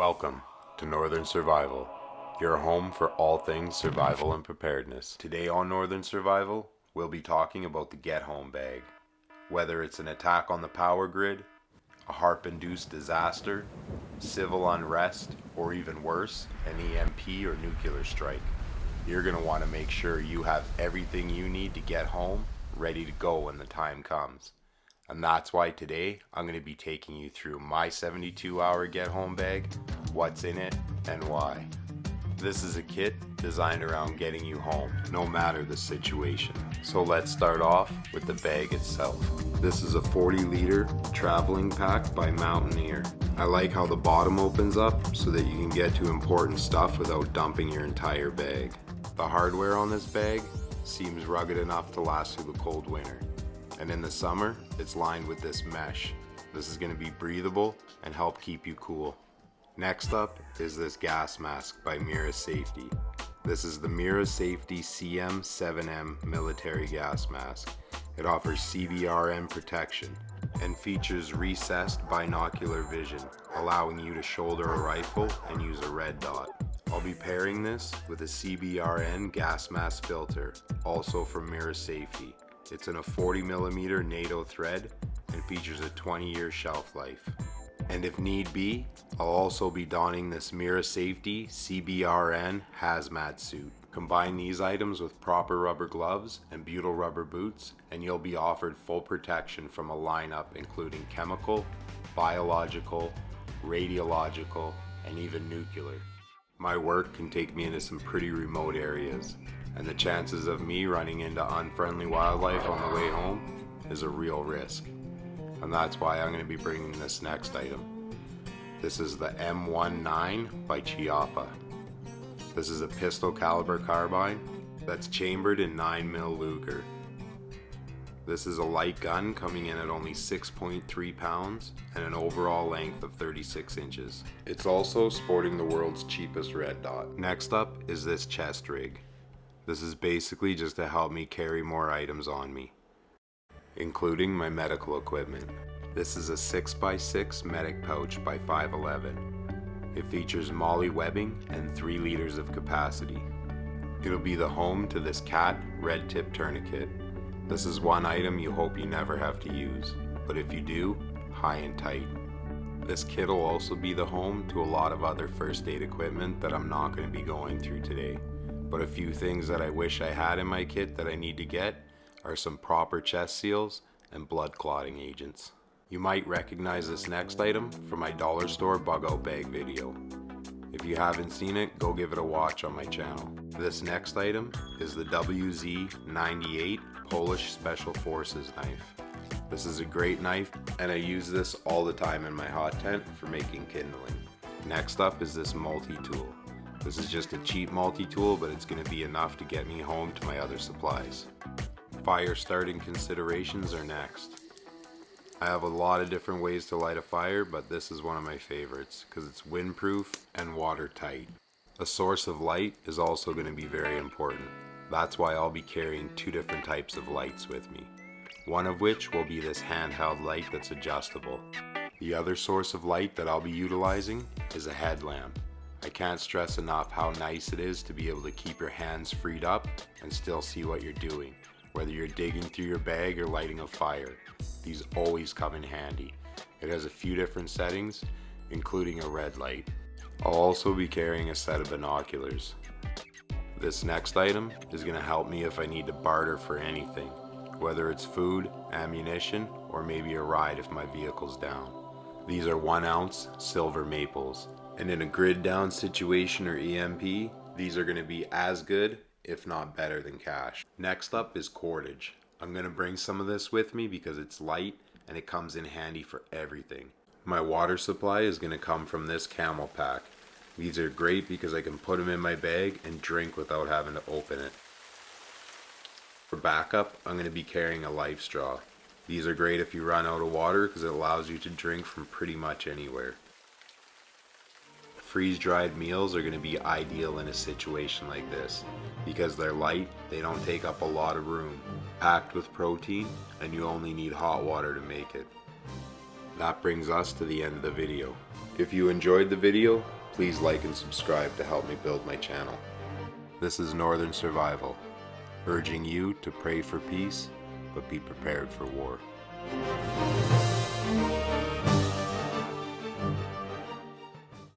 Welcome to Northern Survival, your home for all things survival and preparedness. Today on Northern Survival, we'll be talking about the Get Home bag. Whether it's an attack on the power grid, a HAARP-induced disaster, civil unrest, or even worse, an EMP or nuclear strike, you're going to want to make sure you have everything you need to get home ready to go when the time comes. And that's why today I'm going to be taking you through my 72-hour Get Home bag, what's in it, and why. This is a kit designed around getting you home, no matter the situation. So let's start off with the bag itself. This is a 40-liter traveling pack by Mountaineer. I like how the bottom opens up so that you can get to important stuff without dumping your entire bag. The hardware on this bag seems rugged enough to last through the cold winter. And in the summer, it's lined with this mesh. This is going to be breathable and help keep you cool. Next up is this gas mask by Mira Safety. This is the Mira Safety CM7M military gas mask. It offers CBRN protection and features recessed binocular vision, allowing you to shoulder a rifle and use a red dot. I'll be pairing this with a CBRN gas mask filter, also from Mira Safety. It's in a 40mm NATO thread and features a 20-year shelf life. And if need be, I'll also be donning this Mira Safety CBRN hazmat suit. Combine these items with proper rubber gloves and butyl rubber boots, and you'll be offered full protection from a lineup including chemical, biological, radiological, and even nuclear. My work can take me into some pretty remote areas, and the chances of me running into unfriendly wildlife on the way home is a real risk. And that's why I'm going to be bringing this next item. This is the M19 by Chiappa. This is a pistol caliber carbine that's chambered in 9mm Luger. This is a light gun coming in at only 6.3 pounds and an overall length of 36 inches. It's also sporting the world's cheapest red dot. Next up is this chest rig. This is basically just to help me carry more items on me, including my medical equipment. This is a 6x6 medic pouch by 511. It features MOLLE webbing and 3 liters of capacity. It'll be the home to this cat red tip tourniquet. This is one item you hope you never have to use, but if you do, high and tight. This kit will also be the home to a lot of other first aid equipment that I'm not going to be going through today. But a few things that I wish I had in my kit that I need to get are some proper chest seals and blood clotting agents. You might recognize this next item from my dollar store bug out bag video. If you haven't seen it, go give it a watch on my channel. This next item is the WZ98 Polish Special Forces knife. This is a great knife, and I use this all the time in my hot tent for making kindling. Next up is this multi-tool. This is just a cheap multi-tool, but it's going to be enough to get me home to my other supplies. Fire starting considerations are next. I have a lot of different ways to light a fire, but this is one of my favorites because it's windproof and watertight. A source of light is also going to be very important. That's why I'll be carrying 2 different types of lights with me. One of which will be this handheld light that's adjustable. The other source of light that I'll be utilizing is a headlamp. I can't stress enough how nice it is to be able to keep your hands freed up and still see what you're doing, whether you're digging through your bag or lighting a fire. These always come in handy. It has a few different settings, including a red light. I'll also be carrying a set of binoculars. This next item is going to help me if I need to barter for anything, whether it's food, ammunition, or maybe a ride if my vehicle's down. These are 1-ounce silver maples, and in a grid down situation or EMP, these are going to be as good, if not better than cash. Next up is cordage. I'm going to bring some of this with me because it's light and it comes in handy for everything. My water supply is going to come from this camel pack. These are great because I can put them in my bag and drink without having to open it. For backup, I'm going to be carrying a life straw. These are great if you run out of water because it allows you to drink from pretty much anywhere. Freeze-dried meals are going to be ideal in a situation like this because they're light, they don't take up a lot of room, packed with protein, and you only need hot water to make it. That brings us to the end of the video. If you enjoyed the video, please like and subscribe to help me build my channel. This is Northern Survival, urging you to pray for peace, but be prepared for war.